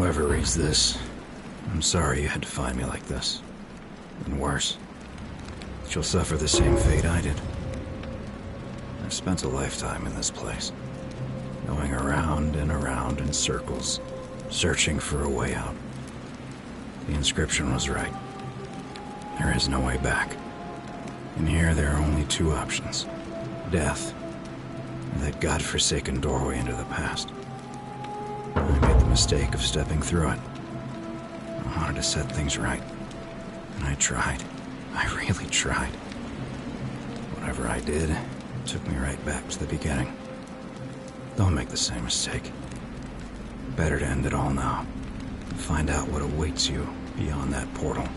Whoever reads this, I'm sorry you had to find me like this. And worse, she'll suffer the same fate I did. I've spent a lifetime in this place, going around and around in circles, searching for a way out. The inscription was right. There is no way back. In here, there are only two options: death, and that godforsaken doorway into the past. I made the mistake of stepping through it. I wanted to set things right, and I tried. I really tried. Whatever I did took me right back to the beginning. Don't make the same mistake. Better to end it all now, and find out what awaits you beyond that portal.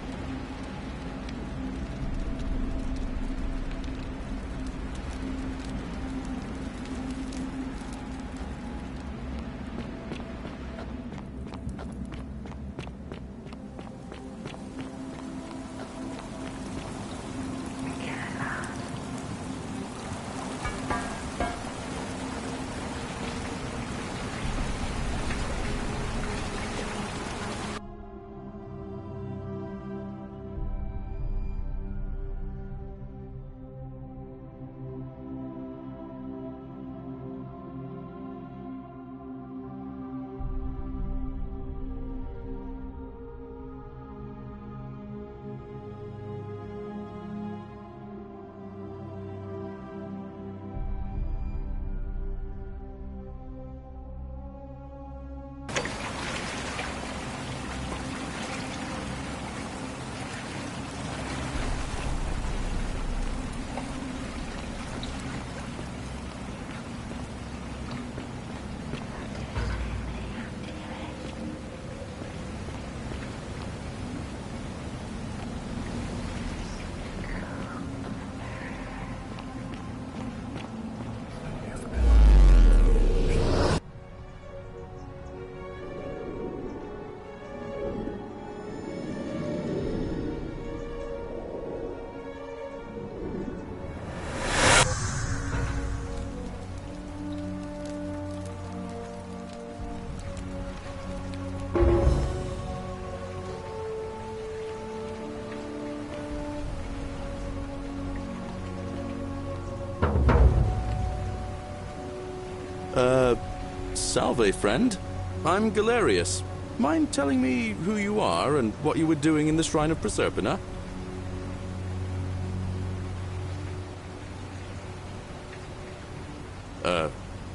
Salve, friend. I'm Galerius. Mind telling me who you are and what you were doing in the Shrine of Proserpina?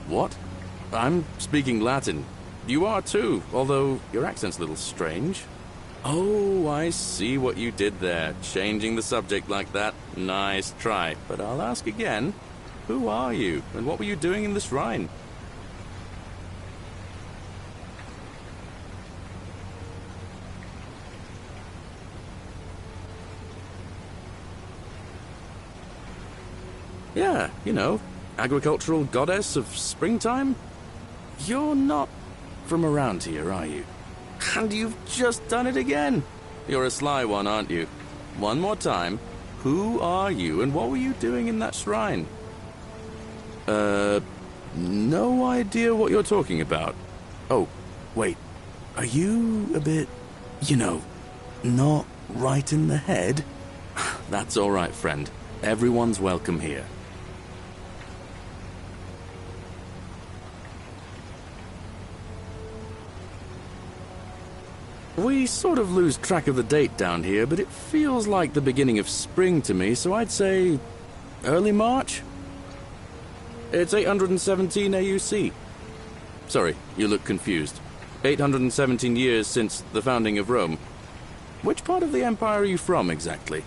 What? I'm speaking Latin. You are too, although your accent's a little strange. Oh, I see what you did there, changing the subject like that. Nice try, but I'll ask again. Who are you, and what were you doing in the shrine? Yeah, you know, agricultural goddess of springtime? You're not from around here, are you? And you've just done it again. You're a sly one, aren't you? One more time. Who are you, and what were you doing in that shrine? No idea what you're talking about. Oh, wait. Are you a bit, you know, not right in the head? That's all right, friend. Everyone's welcome here. We sort of lose track of the date down here, but it feels like the beginning of spring to me, so I'd say early March? It's 817 AUC. Sorry, you look confused. 817 years since the founding of Rome. Which part of the Empire are you from, exactly?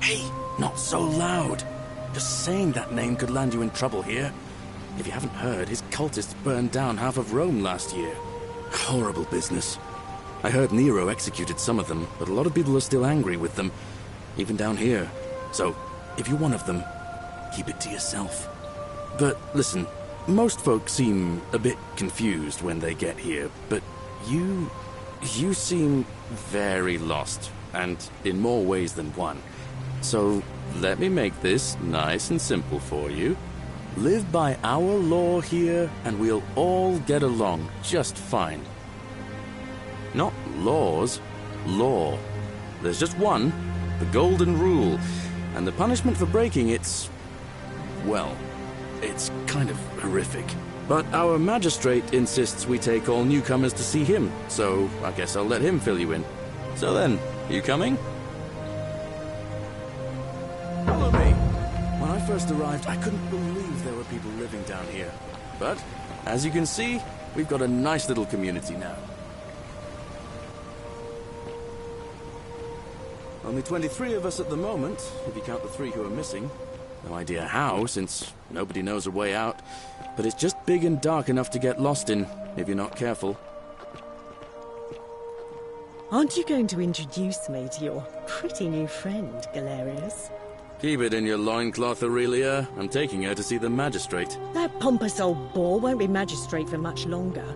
Hey, not so loud. Just saying that name could land you in trouble here. If you haven't heard, his cultists burned down half of Rome last year. Horrible business. I heard Nero executed some of them, but a lot of people are still angry with them, even down here. So, if you're one of them, keep it to yourself. But listen, most folks seem a bit confused when they get here, but you seem very lost, and in more ways than one. So, let me make this nice and simple for you. Live by our law here, and we'll all get along just fine. Not laws, law. There's just one, the Golden Rule, and the punishment for breaking it's... well, it's kind of horrific. But our magistrate insists we take all newcomers to see him, so I guess I'll let him fill you in. So then, you coming? Follow me. When I first arrived, I couldn't believe there were people living down here. But, as you can see, we've got a nice little community now. Only 23 of us at the moment, if you count the 3 who are missing. No idea how, since nobody knows a way out. But it's just big and dark enough to get lost in, if you're not careful. Aren't you going to introduce me to your pretty new friend, Galerius? Keep it in your loincloth, Aurelia. I'm taking her to see the magistrate. That pompous old bore won't be magistrate for much longer.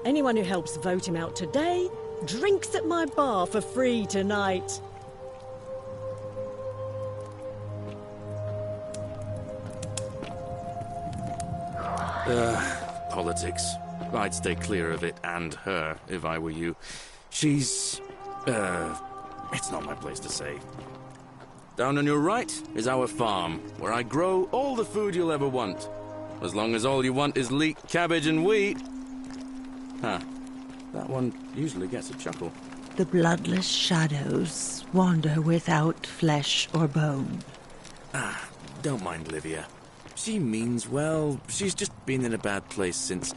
Anyone who helps vote him out today drinks at my bar for free tonight. Politics. I'd stay clear of it, and her, if I were you. She's... it's not my place to say. Down on your right is our farm, where I grow all the food you'll ever want. As long as all you want is leek, cabbage, and wheat. Huh. That one usually gets a chuckle. The bloodless shadows wander without flesh or bone. Don't mind Livia. She means well. She's just been in a bad place since...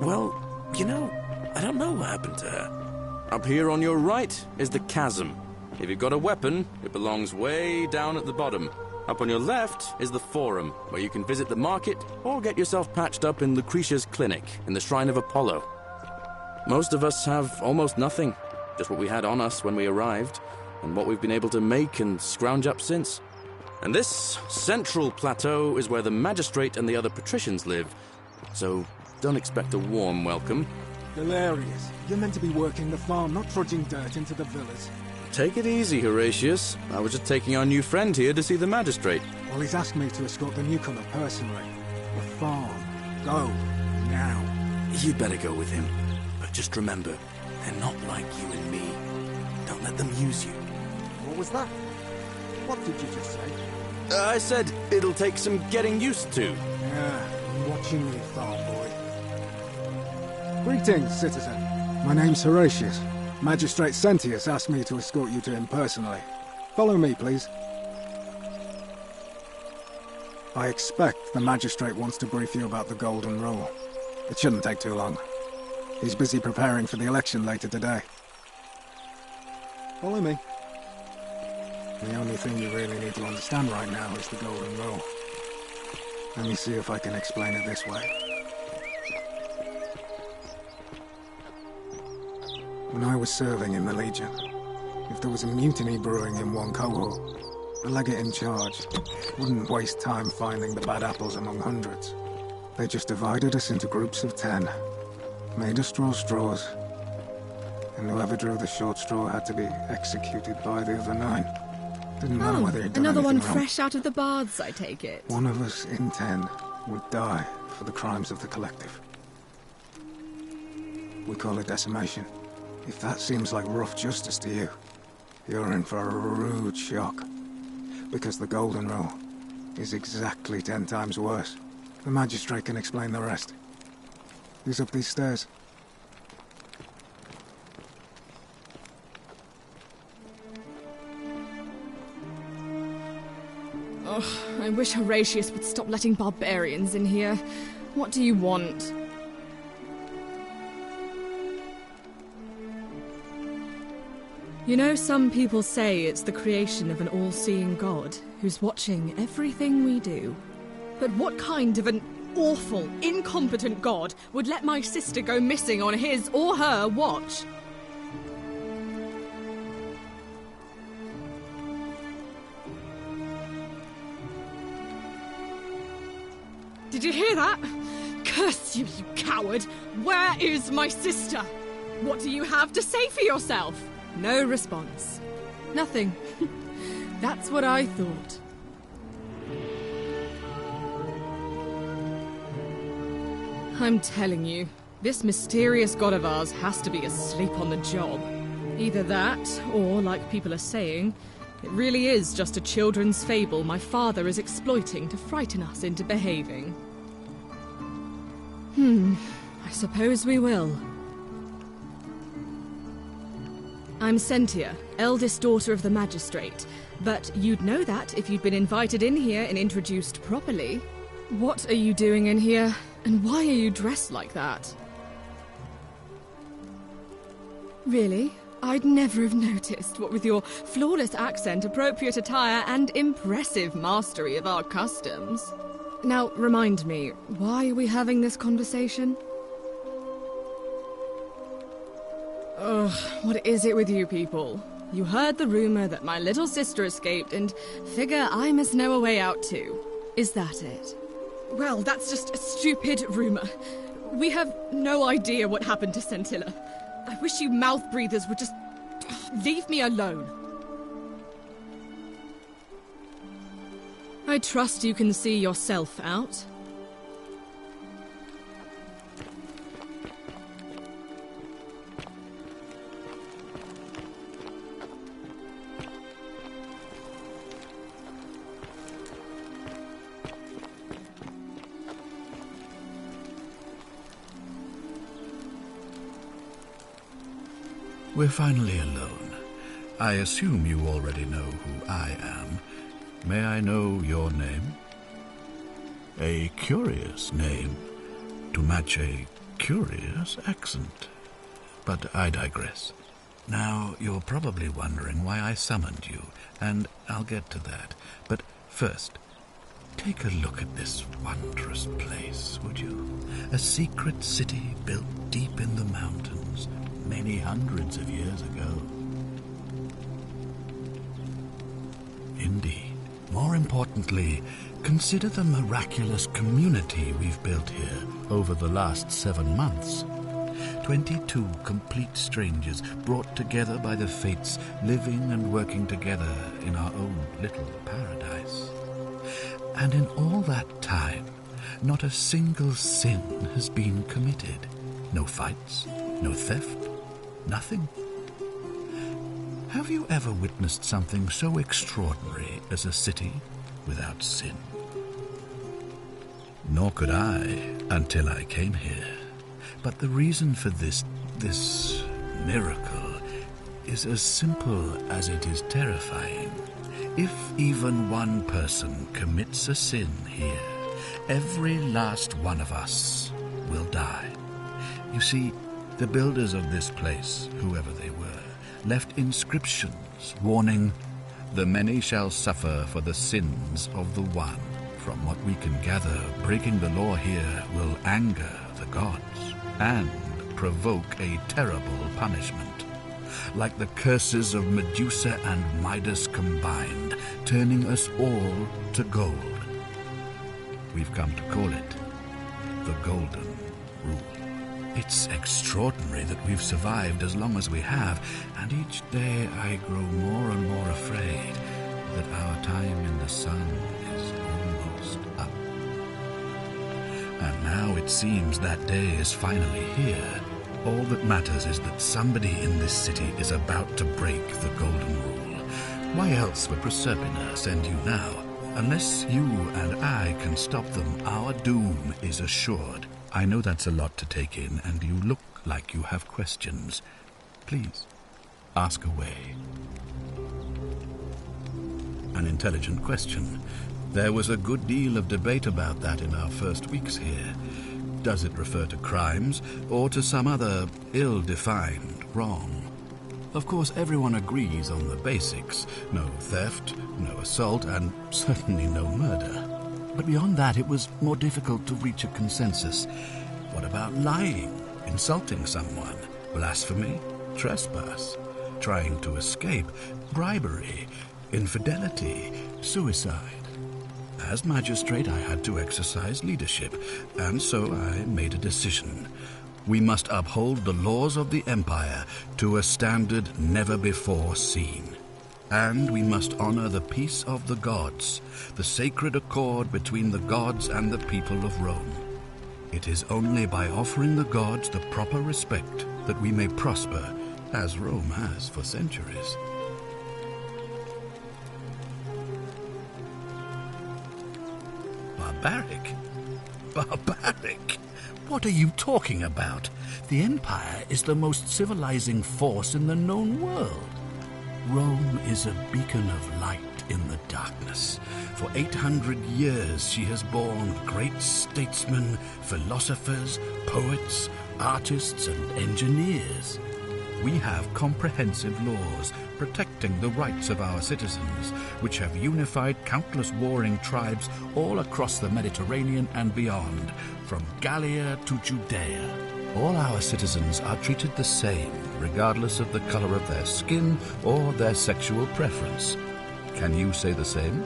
well, you know, I don't know what happened to her. Up here on your right is the chasm. If you've got a weapon, it belongs way down at the bottom. Up on your left is the Forum, where you can visit the market or get yourself patched up in Lucretia's clinic in the Shrine of Apollo. Most of us have almost nothing, just what we had on us when we arrived, and what we've been able to make and scrounge up since. And this central plateau is where the magistrate and the other patricians live, so don't expect a warm welcome. Galerius, you're meant to be working the farm, not trudging dirt into the villas. Take it easy, Horatius. I was just taking our new friend here to see the magistrate. Well, he's asked me to escort the newcomer personally. The farm. Go. Now. You'd better go with him. But just remember, they're not like you and me. Don't let them use you. What was that? What did you just say? I said it'll take some getting used to. Yeah, I'm watching you, farm boy. Greetings, citizen. My name's Horatius. Magistrate Sentius asked me to escort you to him personally. Follow me, please. I expect the magistrate wants to brief you about the Golden Rule. It shouldn't take too long. He's busy preparing for the election later today. Follow me. The only thing you really need to understand right now is the Golden Rule. Let me see if I can explain it this way. When I was serving in the Legion, if there was a mutiny brewing in one cohort, the legate in charge wouldn't waste time finding the bad apples among hundreds. They just divided us into groups of 10, made us draw straws, and whoever drew the short straw had to be executed by the other 9. Didn't matter whether he'd done another one anything wrong. fresh out of the baths, I take it. One of us in 10 would die for the crimes of the collective. We call it decimation. If that seems like rough justice to you, you're in for a rude shock. Because the Golden Rule is exactly 10 times worse. The magistrate can explain the rest. Who's up these stairs? Oh, I wish Horatius would stop letting barbarians in here. What do you want? You know, some people say it's the creation of an all-seeing God who's watching everything we do. But what kind of an awful, incompetent God would let my sister go missing on his or her watch? Did you hear that? Curse you, you coward! Where is my sister? What do you have to say for yourself? No response. Nothing. That's what I thought. I'm telling you, this mysterious god of ours has to be asleep on the job. Either that, or, like people are saying, it really is just a children's fable my father is exploiting to frighten us into behaving. I suppose we will. I'm Sentia, eldest daughter of the Magistrate, but you'd know that if you'd been invited in here and introduced properly. What are you doing in here, and why are you dressed like that? Really? I'd never have noticed, what with your flawless accent, appropriate attire, and impressive mastery of our customs. Now, remind me, why are we having this conversation? Ugh, what is it with you people? You heard the rumor that my little sister escaped and figure I must know a way out too. Is that it? Well, that's just a stupid rumor. We have no idea what happened to Scintilla. I wish you mouth breathers would just leave me alone. I trust you can see yourself out. We're finally alone. I assume you already know who I am. May I know your name? A curious name, to match a curious accent. But I digress. Now, you're probably wondering why I summoned you, and I'll get to that. But first, take a look at this wondrous place, would you? A secret city built deep in the mountains, many hundreds of years ago. Indeed. More importantly, consider the miraculous community we've built here over the last 7 months. 22 complete strangers brought together by the fates, living and working together in our own little paradise. And in all that time, not a single sin has been committed. No fights, no theft, nothing. Have you ever witnessed something so extraordinary as a city without sin? Nor could I until I came here. But the reason for this miracle is as simple as it is terrifying. If even one person commits a sin here, every last one of us will die. You see, the builders of this place, whoever they were, left inscriptions warning, "The many shall suffer for the sins of the one." From what we can gather, breaking the law here will anger the gods and provoke a terrible punishment. Like the curses of Medusa and Midas combined, turning us all to gold. We've come to call it the Golden Rule. It's extraordinary that we've survived as long as we have, and each day I grow more and more afraid that our time in the sun is almost up. And now it seems that day is finally here. All that matters is that somebody in this city is about to break the Golden Rule. Why else would Proserpina send you now? Unless you and I can stop them, our doom is assured. I know that's a lot to take in, and you look like you have questions. Please, ask away. An intelligent question. There was a good deal of debate about that in our first weeks here. Does it refer to crimes, or to some other ill-defined wrong? Of course, everyone agrees on the basics. No theft, no assault, and certainly no murder. But beyond that, it was more difficult to reach a consensus. What about lying, insulting someone, blasphemy, trespass, trying to escape, bribery, infidelity, suicide? As magistrate, I had to exercise leadership, and so I made a decision. We must uphold the laws of the Empire to a standard never before seen. And we must honor the peace of the gods, the sacred accord between the gods and the people of Rome. It is only by offering the gods the proper respect that we may prosper, as Rome has for centuries. Barbaric? Barbaric? What are you talking about? The Empire is the most civilizing force in the known world. Rome is a beacon of light in the darkness. For 800 years she has borne great statesmen, philosophers, poets, artists, and engineers. We have comprehensive laws protecting the rights of our citizens, which have unified countless warring tribes all across the Mediterranean and beyond, from Gallia to Judea. All our citizens are treated the same, regardless of the color of their skin or their sexual preference. Can you say the same?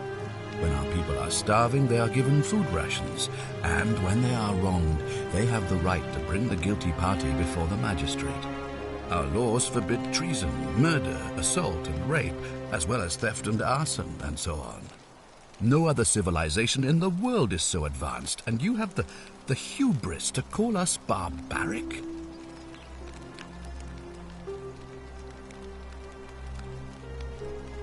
When our people are starving, they are given food rations, and when they are wronged, they have the right to bring the guilty party before the magistrate. Our laws forbid treason, murder, assault, and rape, as well as theft and arson, and so on. No other civilization in the world is so advanced, and you have the hubris to call us barbaric?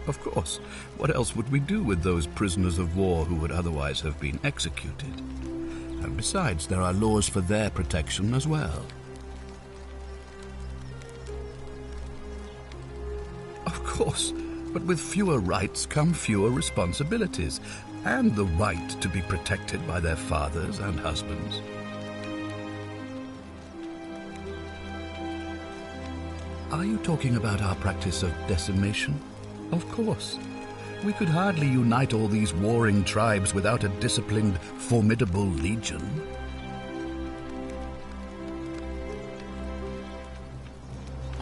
Of course. What else would we do with those prisoners of war who would otherwise have been executed? And besides, there are laws for their protection as well. Of course, but with fewer rights come fewer responsibilities, and the right to be protected by their fathers and husbands. Are you talking about our practice of decimation? Of course. We could hardly unite all these warring tribes without a disciplined, formidable legion.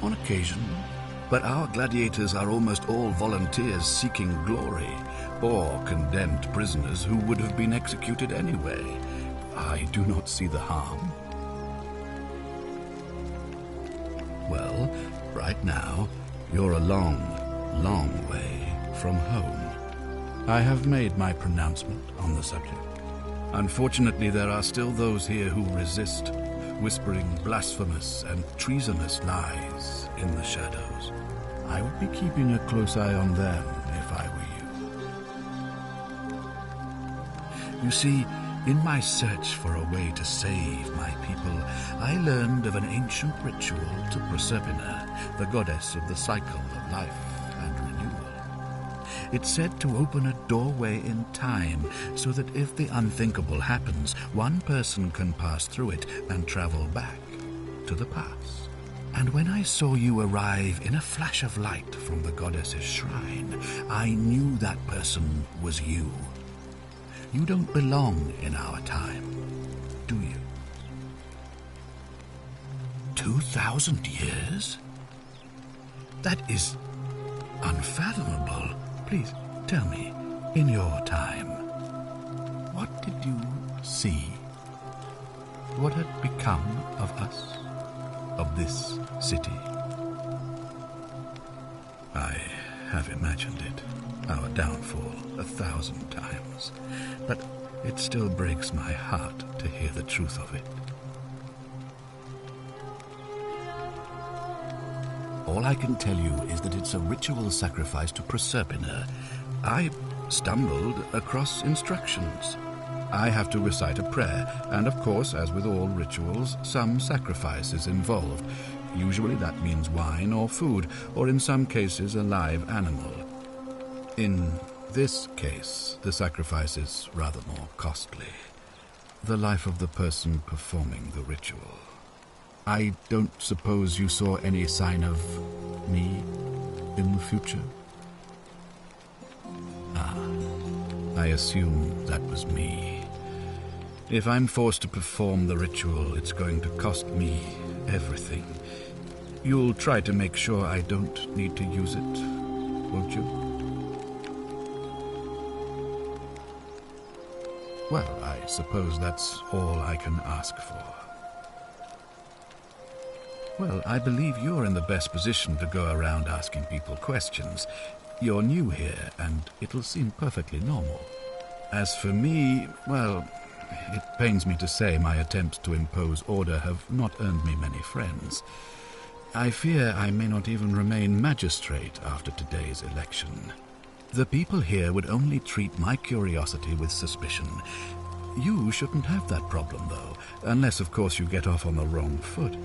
On occasion, but our gladiators are almost all volunteers seeking glory, or condemned prisoners who would have been executed anyway. I do not see the harm. Well, right now, you're a long way from home. I have made my pronouncement on the subject. Unfortunately, there are still those here who resist, whispering blasphemous and treasonous lies in the shadows. I would be keeping a close eye on them if I were you. You see, in my search for a way to save my people, I learned of an ancient ritual to Proserpina, the goddess of the cycle of life and renewal. It's said to open a doorway in time, so that if the unthinkable happens, one person can pass through it and travel back to the past. And when I saw you arrive in a flash of light from the goddess's shrine, I knew that person was you. You don't belong in our time, do you? 2,000 years? That is unfathomable. Please, tell me, in your time, what did you see? What had become of us? Of this city? I have imagined it, our downfall, 1,000 times, but it still breaks my heart to hear the truth of it. All I can tell you is that it's a ritual sacrifice to Proserpina. I stumbled across instructions. I have to recite a prayer, and of course, as with all rituals, some sacrifice is involved. Usually that means wine or food, or in some cases a live animal. In this case, the sacrifice is rather more costly. The life of the person performing the ritual. I don't suppose you saw any sign of me in the future? I assume that was me. If I'm forced to perform the ritual, it's going to cost me everything. You'll try to make sure I don't need to use it, won't you? Well, I suppose that's all I can ask for. Well, I believe you're in the best position to go around asking people questions. You're new here, and it'll seem perfectly normal. As for me, well, it pains me to say my attempts to impose order have not earned me many friends. I fear I may not even remain magistrate after today's election. The people here would only treat my curiosity with suspicion. You shouldn't have that problem, though, unless, of course, you get off on the wrong foot.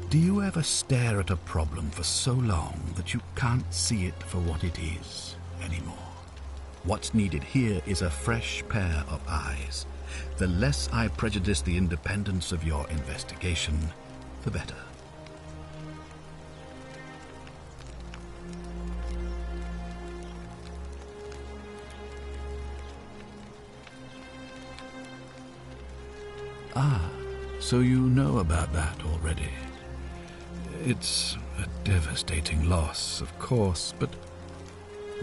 Do you ever stare at a problem for so long that you can't see it for what it is anymore? What's needed here is a fresh pair of eyes. The less I prejudice the independence of your investigation, the better. Ah, so you know about that already. It's a devastating loss, of course, but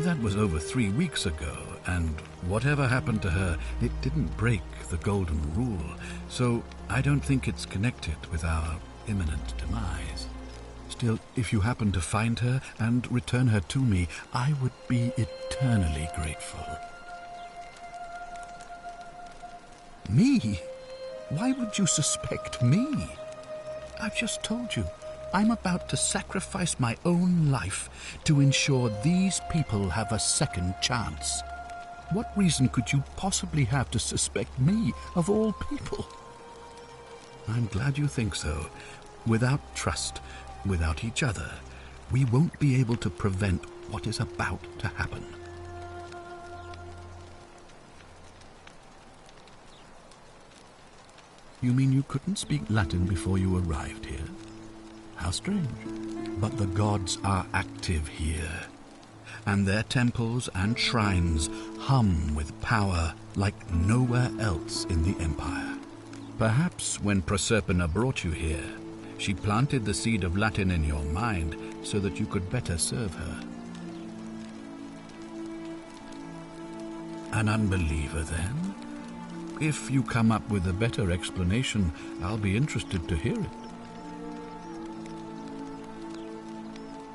that was over 3 weeks ago, and whatever happened to her, it didn't break the Golden Rule, so I don't think it's connected with our imminent demise. Still, if you happen to find her and return her to me, I would be eternally grateful. Me? Why would you suspect me? I've just told you. I'm about to sacrifice my own life to ensure these people have a second chance. What reason could you possibly have to suspect me, of all people? I'm glad you think so. Without trust, without each other, we won't be able to prevent what is about to happen. You mean you couldn't speak Latin before you arrived here? How strange. But the gods are active here, and their temples and shrines hum with power like nowhere else in the Empire. Perhaps when Proserpina brought you here, she planted the seed of Latin in your mind so that you could better serve her. An unbeliever, then? If you come up with a better explanation, I'll be interested to hear it.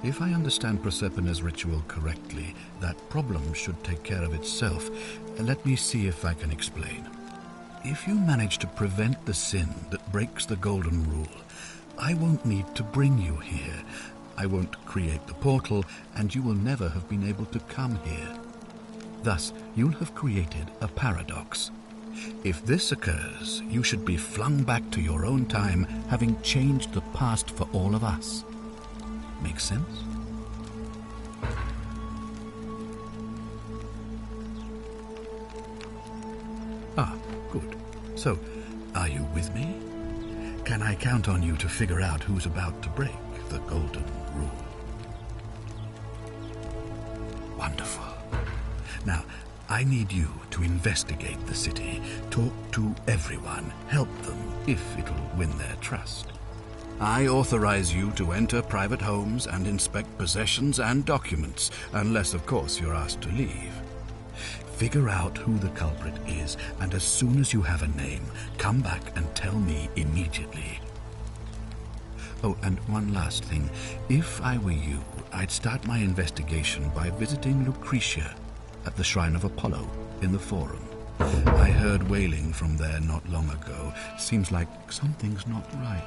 If I understand Proserpina's ritual correctly, that problem should take care of itself. Let me see if I can explain. If you manage to prevent the sin that breaks the Golden Rule, I won't need to bring you here. I won't create the portal, and you will never have been able to come here. Thus, you'll have created a paradox. If this occurs, you should be flung back to your own time, having changed the past for all of us. Makes sense? Ah, good. So, are you with me? Can I count on you to figure out who's about to break the Golden Rule? Wonderful. Now, I need you to investigate the city, talk to everyone, help them if it'll win their trust. I authorize you to enter private homes and inspect possessions and documents, unless, of course, you're asked to leave. Figure out who the culprit is, and as soon as you have a name, come back and tell me immediately. Oh, and one last thing. If I were you, I'd start my investigation by visiting Lucretia at the Shrine of Apollo in the Forum. I heard wailing from there not long ago. Seems like something's not right.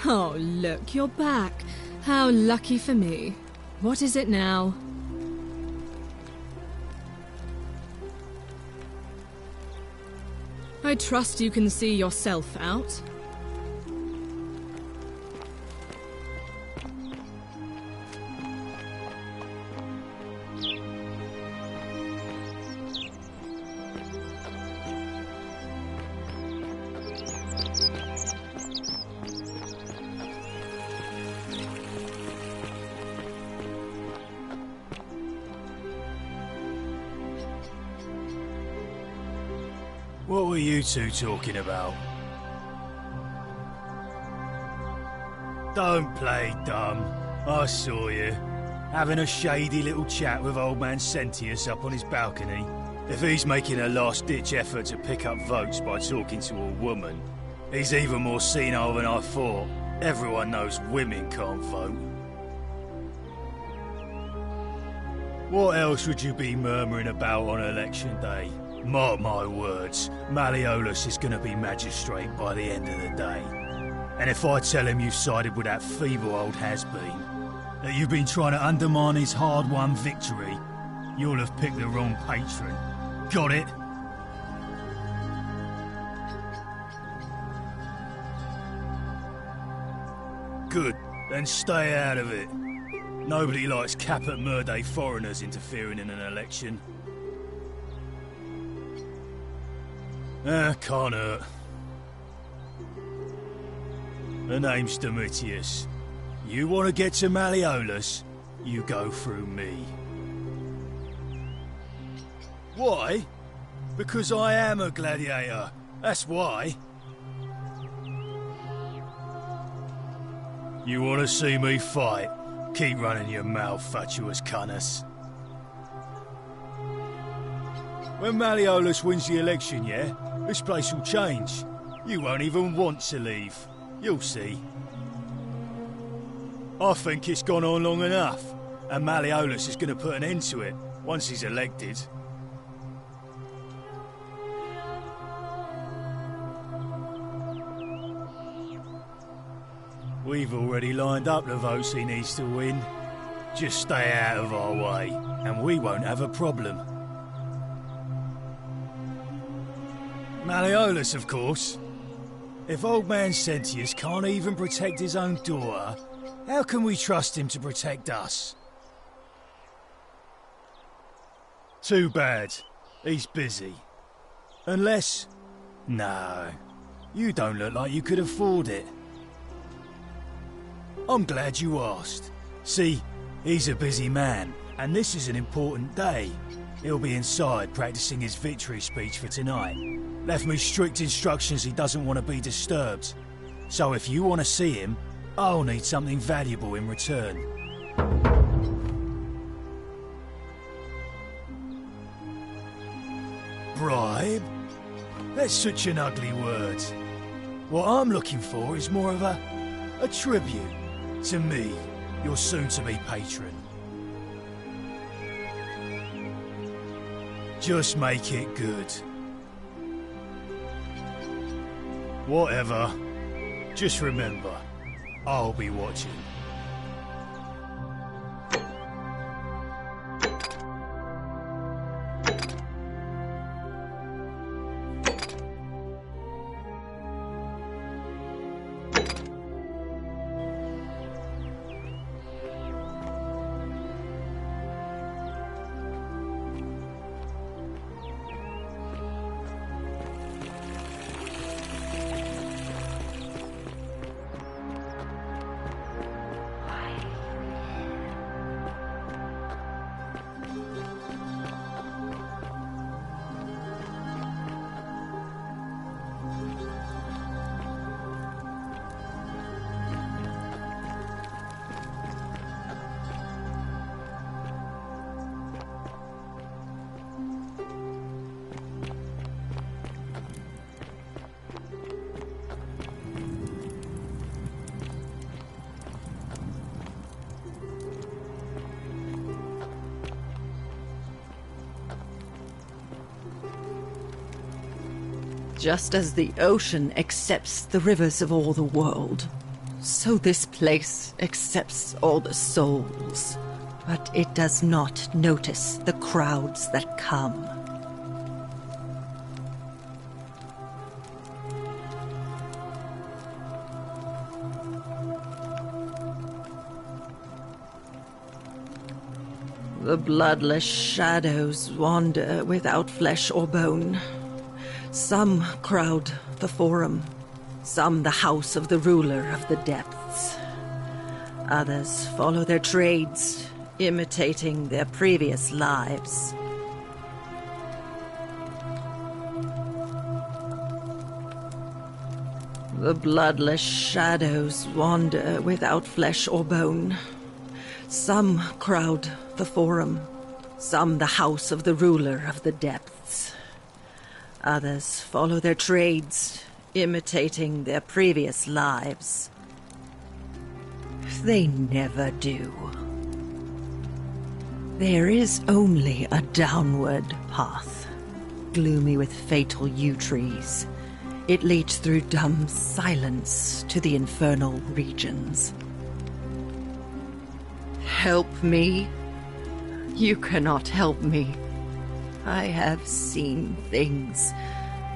Oh, look, you're back. How lucky for me. What is it now? I trust you can see yourself out. What were you two talking about? Don't play dumb. I saw you. Having a shady little chat with old man Sentius up on his balcony. If he's making a last-ditch effort to pick up votes by talking to a woman, he's even more senile than I thought. Everyone knows women can't vote. What else would you be murmuring about on election day? Mark my words, Malleolus is going to be magistrate by the end of the day. And if I tell him you've sided with that feeble old has-been, that you've been trying to undermine his hard-won victory, you'll have picked the wrong patron. Got it? Good, then stay out of it. Nobody likes Caput Murdae foreigners interfering in an election. Can't hurt. The name's Domitius. You want to get to Malleolus, you go through me. Why? Because I am a gladiator. That's why. You want to see me fight? Keep running your mouth, fatuous cunners. When Malleolus wins the election, yeah? This place will change. You won't even want to leave. You'll see. I think it's gone on long enough, and Malleolus is going to put an end to it once he's elected. We've already lined up the votes he needs to win. Just stay out of our way, and we won't have a problem. Malleolus, of course. If old man Sentius can't even protect his own daughter, how can we trust him to protect us? Too bad. He's busy. Unless... No. You don't look like you could afford it. I'm glad you asked. See, he's a busy man, and this is an important day. He'll be inside practicing his victory speech for tonight. Left me strict instructions he doesn't want to be disturbed. So if you want to see him, I'll need something valuable in return. Bribe? That's such an ugly word. What I'm looking for is more of a tribute to me, your soon-to-be patron. Just make it good. Whatever. Just remember, I'll be watching. Just as the ocean accepts the rivers of all the world, so this place accepts all the souls. But it does not notice the crowds that come. The bloodless shadows wander without flesh or bone. Some crowd the Forum, some the house of the ruler of the depths. Others follow their trades, imitating their previous lives. The bloodless shadows wander without flesh or bone. Some crowd the Forum, some the house of the ruler of the depths. Others follow their trades, imitating their previous lives. They never do. There is only a downward path, gloomy with fatal yew trees. It leads through dumb silence to the infernal regions. Help me? You cannot help me. I have seen things.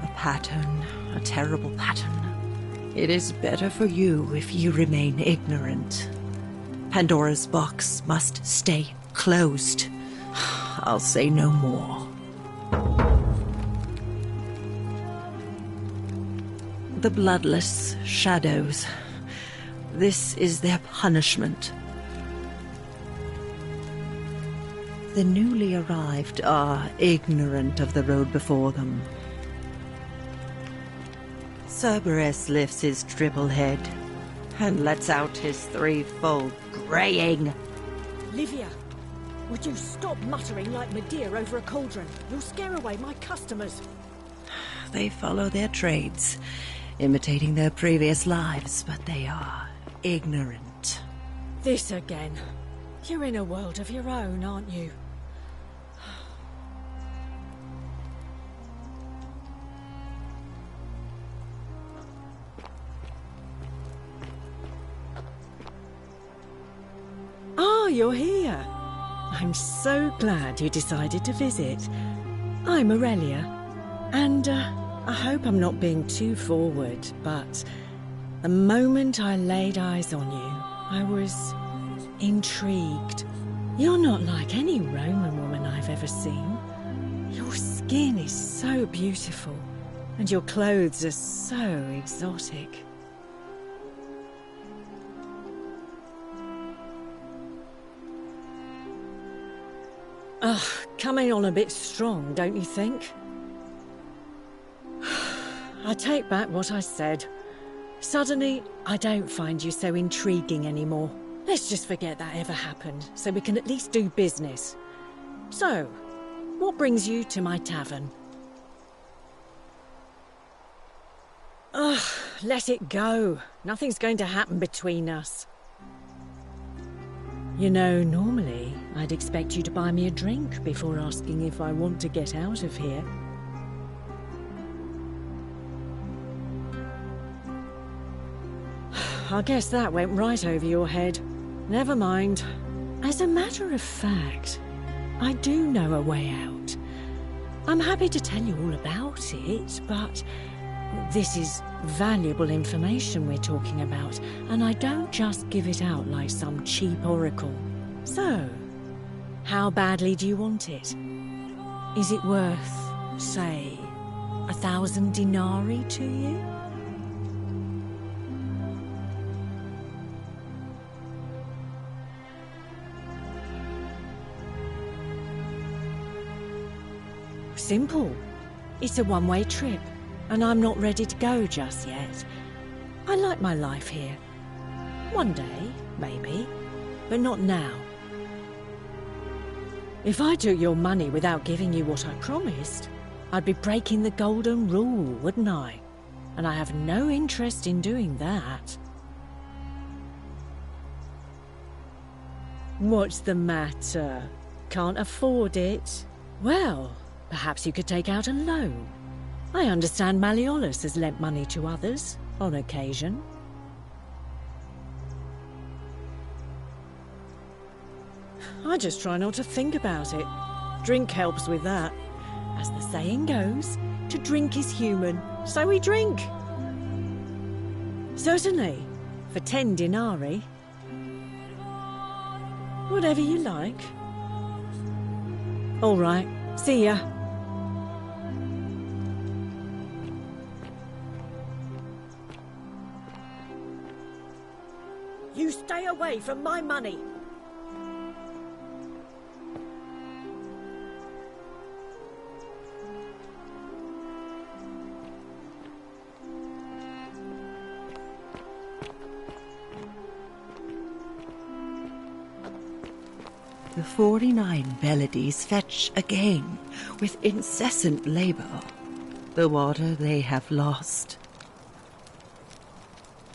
A pattern, a terrible pattern. It is better for you if you remain ignorant. Pandora's box must stay closed. I'll say no more. The bloodless shadows. This is their punishment. The newly arrived are ignorant of the road before them. Cerberus lifts his triple head and lets out his threefold braying. Livia, would you stop muttering like Medea over a cauldron? You'll scare away my customers. They follow their trades, imitating their previous lives, but they are ignorant. This again. You're in a world of your own, aren't you? Ah, you're here. I'm so glad you decided to visit. I'm Aurelia, and I hope I'm not being too forward, but the moment I laid eyes on you, I was intrigued. You're not like any Roman woman I've ever seen. Your skin is so beautiful, and your clothes are so exotic. Ugh, coming on a bit strong, don't you think? I take back what I said. Suddenly, I don't find you so intriguing anymore. Let's just forget that ever happened, so we can at least do business. So, what brings you to my tavern? Ugh, let it go. Nothing's going to happen between us. You know, normally, I'd expect you to buy me a drink before asking if I want to get out of here. I guess that went right over your head. Never mind. As a matter of fact, I do know a way out. I'm happy to tell you all about it, but this is valuable information we're talking about, and I don't just give it out like some cheap oracle. So, how badly do you want it? Is it worth, say, 1,000 denarii to you? Simple. It's a one-way trip, and I'm not ready to go just yet. I like my life here. One day, maybe, but not now. If I took your money without giving you what I promised, I'd be breaking the golden rule, wouldn't I? And I have no interest in doing that. What's the matter? Can't afford it? Well, perhaps you could take out a loan. I understand Malleolus has lent money to others, on occasion. I just try not to think about it. Drink helps with that. As the saying goes, to drink is human, so we drink. Certainly, for 10 denarii. Whatever you like. All right, see ya. You stay away from my money. The 49 Beladies fetch again, with incessant labor, the water they have lost.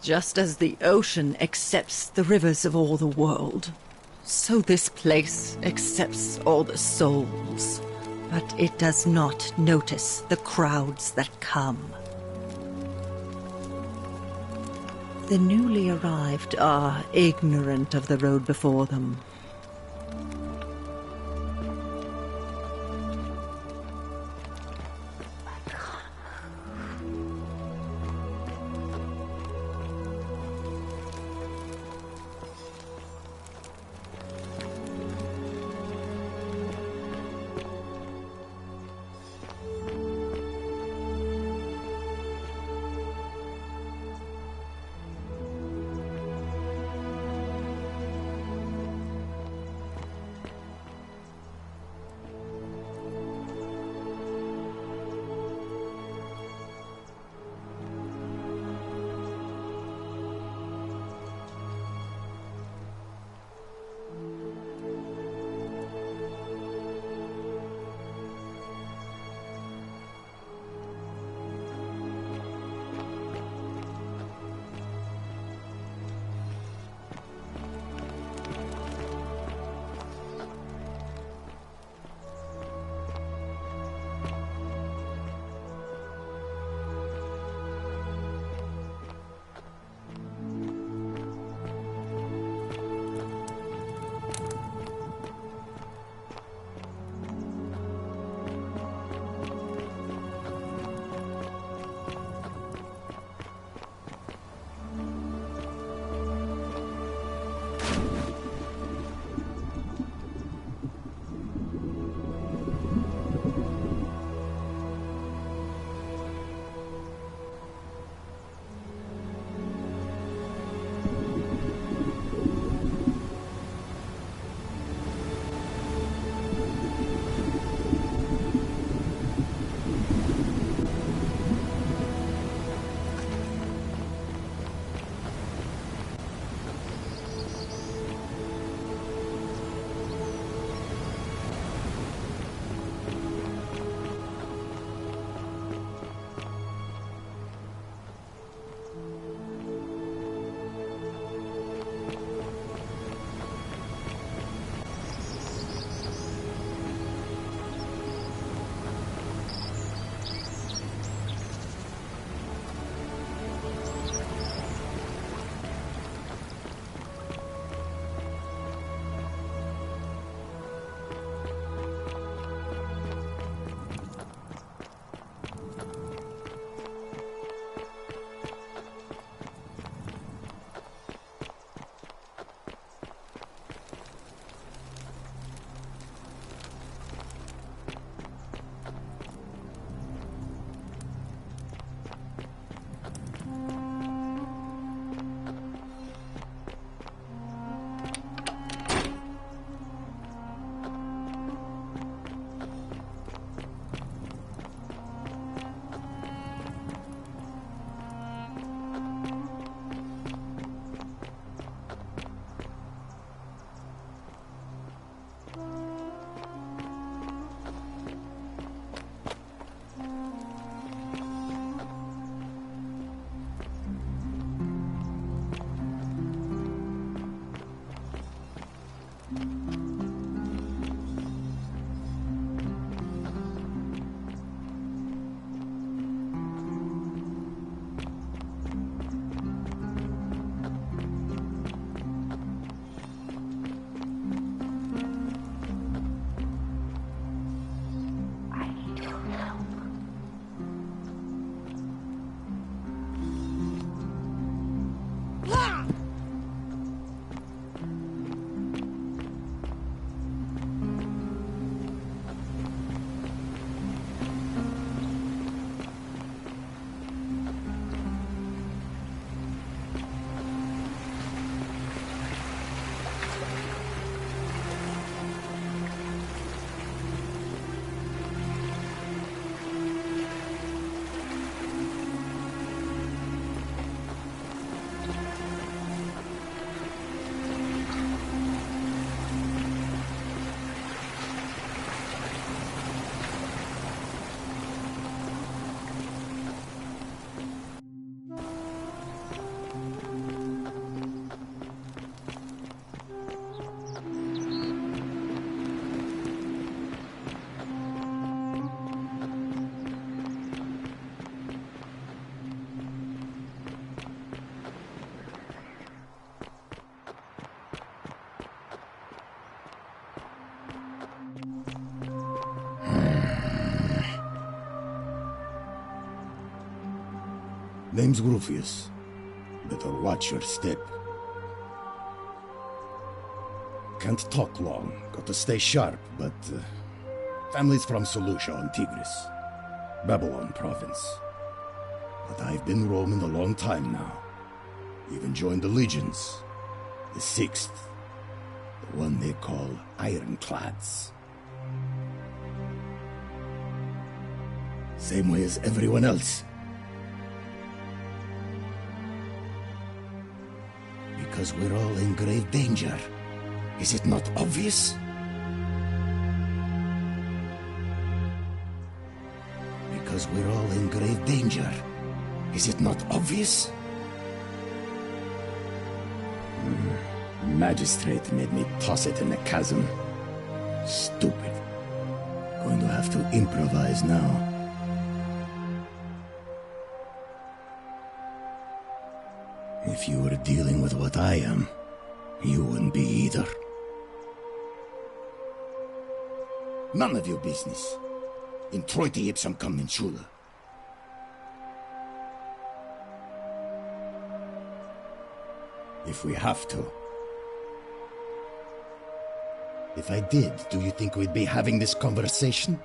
Just as the ocean accepts the rivers of all the world, so this place accepts all the souls. But it does not notice the crowds that come. The newly arrived are ignorant of the road before them. Name's Rufius. Better watch your step. Can't talk long. Got to stay sharp, but... family's from Solusha on Tigris. Babylon province. But I've been roaming a long time now. Even joined the legions. The 6th. The one they call Ironclads. Same way as everyone else. Because we're all in grave danger. Is it not obvious? Because we're all in grave danger. Is it not obvious? Magistrate made me toss it in the chasm. Stupid. Going to have to improvise now. If you were dealing with what I am, you wouldn't be either. None of your business. In Troite ipsum commensula. If we have to. If I did, do you think we'd be having this conversation?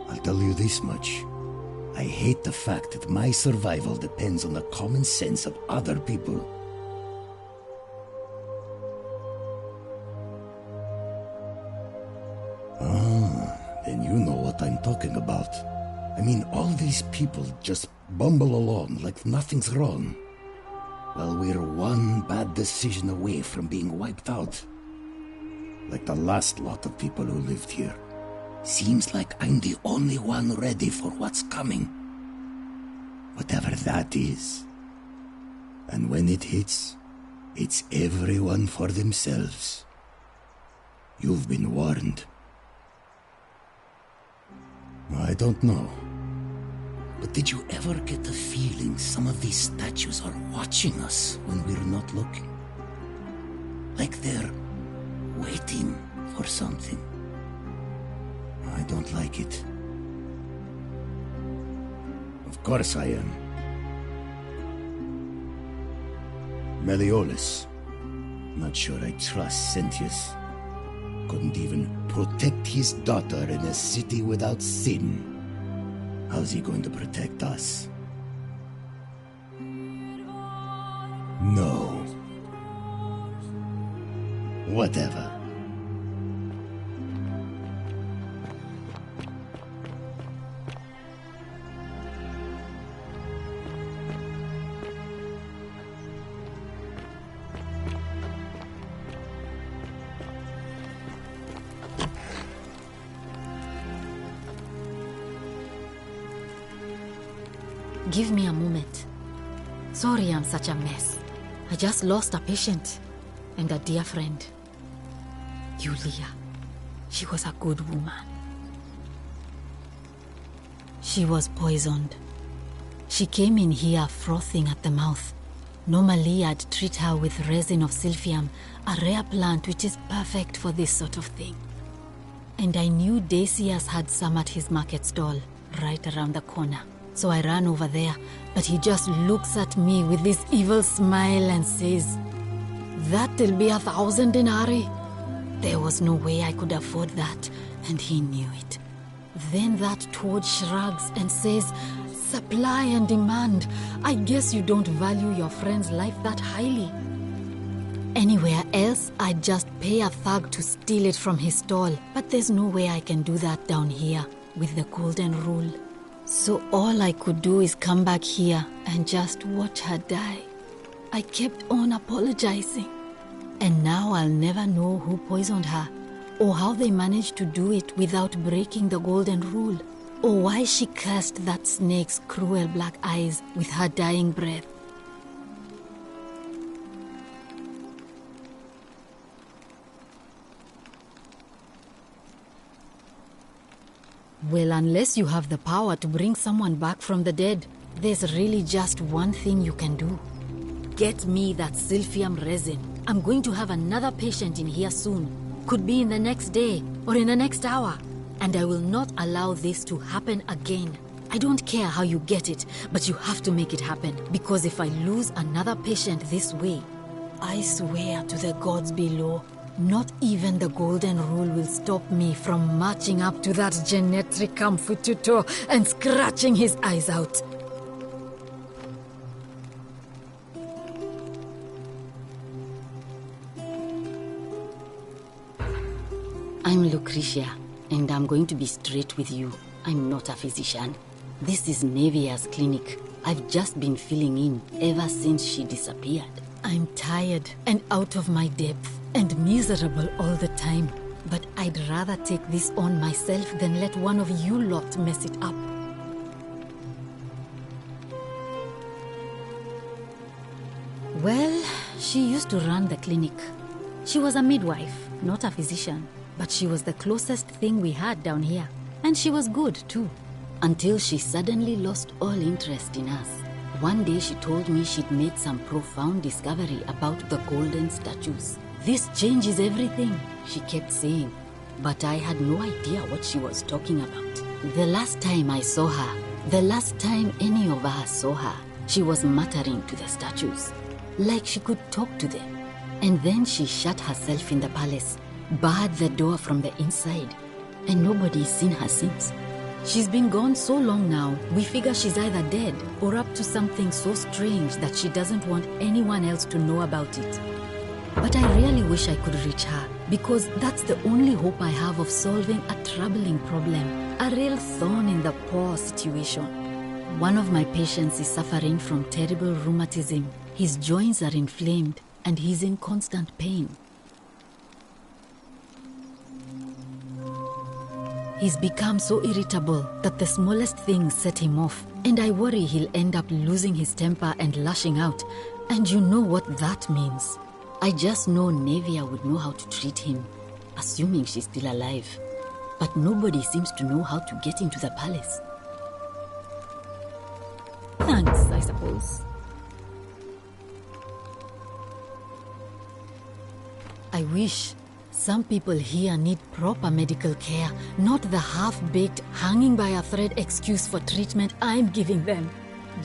I'll tell you this much. I hate the fact that my survival depends on the common sense of other people. Then you know what I'm talking about. I mean, all these people just bumble along like nothing's wrong. While we're one bad decision away from being wiped out. Like the last lot of people who lived here. Seems like I'm the only one ready for what's coming. Whatever that is. And when it hits, it's everyone for themselves. You've been warned. I don't know. But did you ever get the feeling some of these statues are watching us when we're not looking? Like they're waiting for something. I don't like it. Of course I am. Meliodas. Not sure I trust Sentius. Couldn't even protect his daughter in a city without sin. How's he going to protect us? No. Whatever. Give me a moment. Sorry I'm such a mess. I just lost a patient and a dear friend. Yulia. She was a good woman. She was poisoned. She came in here frothing at the mouth. Normally I'd treat her with resin of silphium, a rare plant which is perfect for this sort of thing. And I knew Decius had some at his market stall, right around the corner. So I ran over there, but he just looks at me with this evil smile and says, "That'll be 1,000 denarii." There was no way I could afford that, and he knew it. Then that toad shrugs and says, "Supply and demand. I guess you don't value your friend's life that highly." Anywhere else, I'd just pay a thug to steal it from his stall, but there's no way I can do that down here with the golden rule. So all I could do is come back here and just watch her die. I kept on apologizing. And now I'll never know who poisoned her, or how they managed to do it without breaking the golden rule, or why she cursed that snake's cruel black eyes with her dying breath. Well, unless you have the power to bring someone back from the dead, there's really just one thing you can do. Get me that silphium resin. I'm going to have another patient in here soon. Could be in the next day, or in the next hour. and I will not allow this to happen again. I don't care how you get it, but you have to make it happen, because if I lose another patient this way, I swear to the gods below, not even the Golden Rule will stop me from marching up to that Genetricum Fututor and scratching his eyes out. I'm Lucretia, and I'm going to be straight with you. I'm not a physician. This is Nevia's clinic. I've just been filling in ever since she disappeared. I'm tired and out of my depth and miserable all the time. But I'd rather take this on myself than let one of you lot mess it up. Well, she used to run the clinic. She was a midwife, not a physician. But she was the closest thing we had down here. And she was good, too. Until she suddenly lost all interest in us. One day she told me she'd made some profound discovery about the golden statues. This changes everything, she kept saying. But I had no idea what she was talking about. The last time I saw her, the last time any of us saw her, she was muttering to the statues, like she could talk to them. And then she shut herself in the palace, barred the door from the inside, and nobody's seen her since. She's been gone so long now, we figure she's either dead or up to something so strange that she doesn't want anyone else to know about it. But I really wish I could reach her, because that's the only hope I have of solving a troubling problem, a real thorn in the paw situation. One of my patients is suffering from terrible rheumatism. His joints are inflamed, and he's in constant pain. He's become so irritable that the smallest things set him off, and I worry he'll end up losing his temper and lashing out, and you know what that means. I just know Nevia would know how to treat him, assuming she's still alive. But nobody seems to know how to get into the palace. Thanks, I suppose. I wish. Some people here need proper medical care, not the half-baked, hanging by a thread excuse for treatment I'm giving them.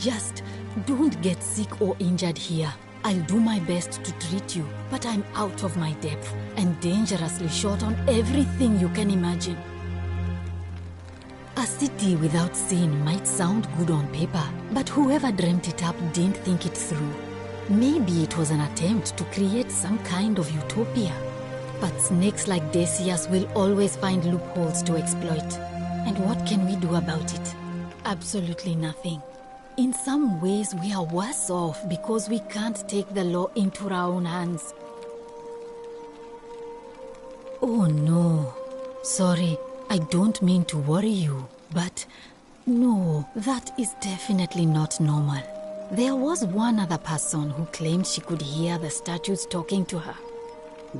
Just don't get sick or injured here. I'll do my best to treat you, but I'm out of my depth and dangerously short on everything you can imagine. A city without sin might sound good on paper, but whoever dreamt it up didn't think it through. Maybe it was an attempt to create some kind of utopia. But snakes like Decius will always find loopholes to exploit. And what can we do about it? Absolutely nothing. In some ways, we are worse off because we can't take the law into our own hands. Oh no. Sorry, I don't mean to worry you, but no, that is definitely not normal. There was one other person who claimed she could hear the statues talking to her.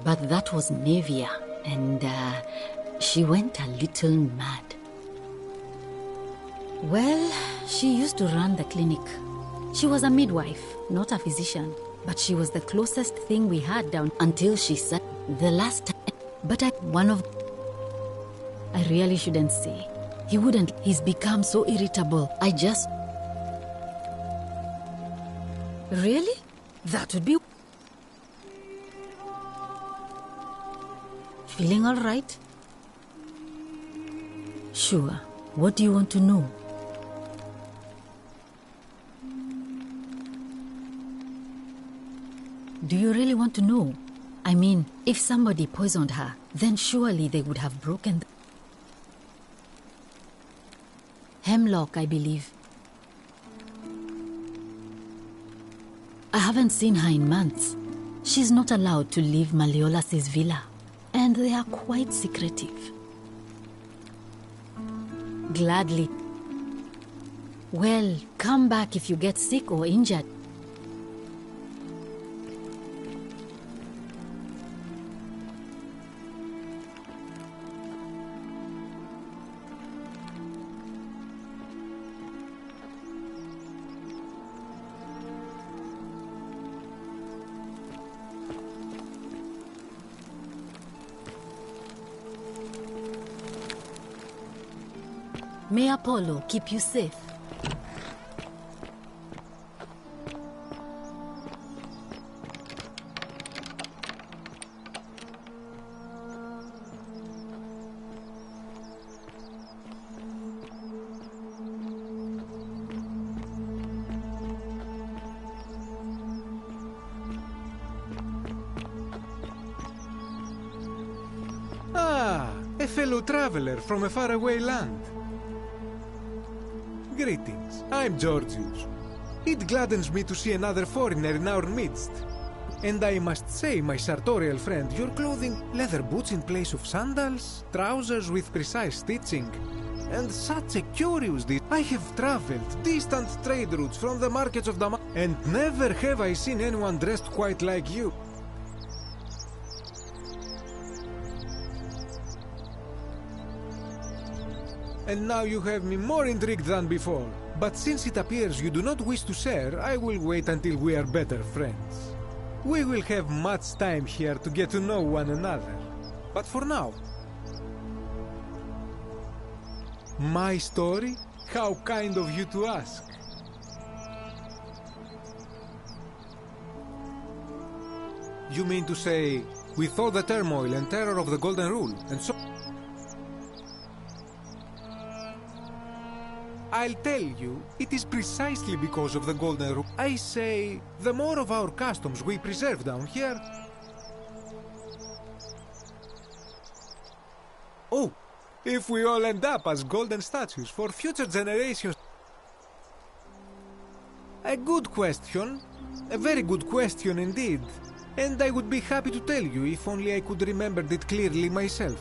But that was Nevia, and she went a little mad. Well, she used to run the clinic. She was a midwife, not a physician, but she was the closest thing we had down until she said the last time. But I really shouldn't say. He wouldn't. He's become so irritable. I just... Really? That would be... Feeling all right? Sure. What do you want to know? Do you really want to know? I mean, if somebody poisoned her, then surely they would have broken... Hemlock, I believe. I haven't seen her in months. She's not allowed to leave Malleolus' villa. And they are quite secretive. Gladly. Well, come back if you get sick or injured. May Apollo keep you safe. A fellow traveler from a faraway land. Greetings, I'm Georgius. It gladdens me to see another foreigner in our midst. And I must say, my sartorial friend, your clothing, leather boots in place of sandals, trousers with precise stitching, and such a curious I have traveled distant trade routes from the markets of Damascus, and never have I seen anyone dressed quite like you. And now you have me more intrigued than before. But since it appears you do not wish to share, I will wait until we are better friends. We will have much time here to get to know one another. But for now... My story? How kind of you to ask. You mean to say, with all the turmoil and terror of the Golden Rule, and so... I'll tell you, it is precisely because of the Golden Rule. I say, the more of our customs we preserve down here... Oh, if we all end up as golden statues for future generations... A good question. A very good question indeed. And I would be happy to tell you if only I could remember it clearly myself.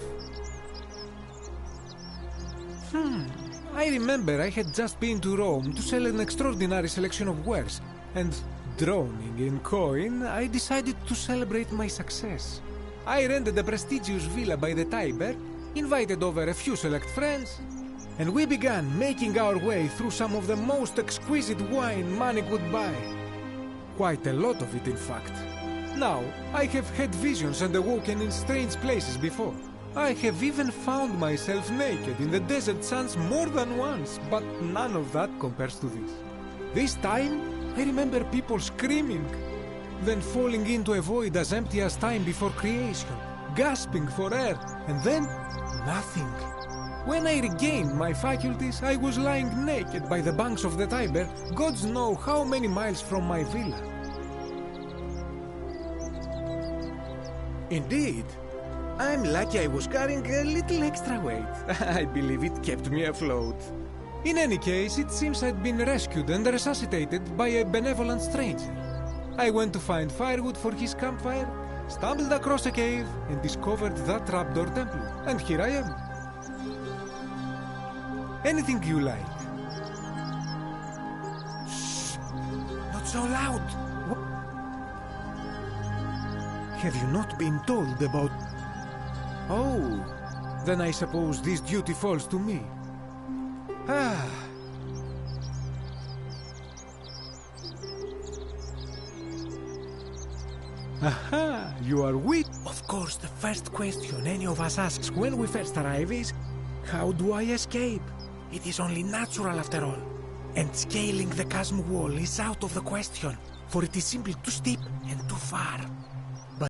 I remember I had just been to Rome to sell an extraordinary selection of wares, and drowning in coin, I decided to celebrate my success. I rented a prestigious villa by the Tiber, invited over a few select friends, and we began making our way through some of the most exquisite wine money could buy. Quite a lot of it, in fact. Now, I have had visions and awoken in strange places before. I have even found myself naked in the desert sands more than once, but none of that compares to this. This time, I remember people screaming, then falling into a void as empty as time before creation, gasping for air, and then nothing. When I regained my faculties, I was lying naked by the banks of the Tiber, gods know how many miles from my villa. Indeed. I'm lucky I was carrying a little extra weight. I believe it kept me afloat. In any case, it seems I'd been rescued and resuscitated by a benevolent stranger. I went to find firewood for his campfire, stumbled across a cave, and discovered that trapdoor temple. And here I am. Anything you like. Shh! Not so loud! Have you not been told about... Oh, then I suppose this duty falls to me. Ah. Aha, you are wit. Of course, the first question any of us asks when we first arrive is, how do I escape? It is only natural after all. And scaling the chasm wall is out of the question, for it is simply too steep and too far.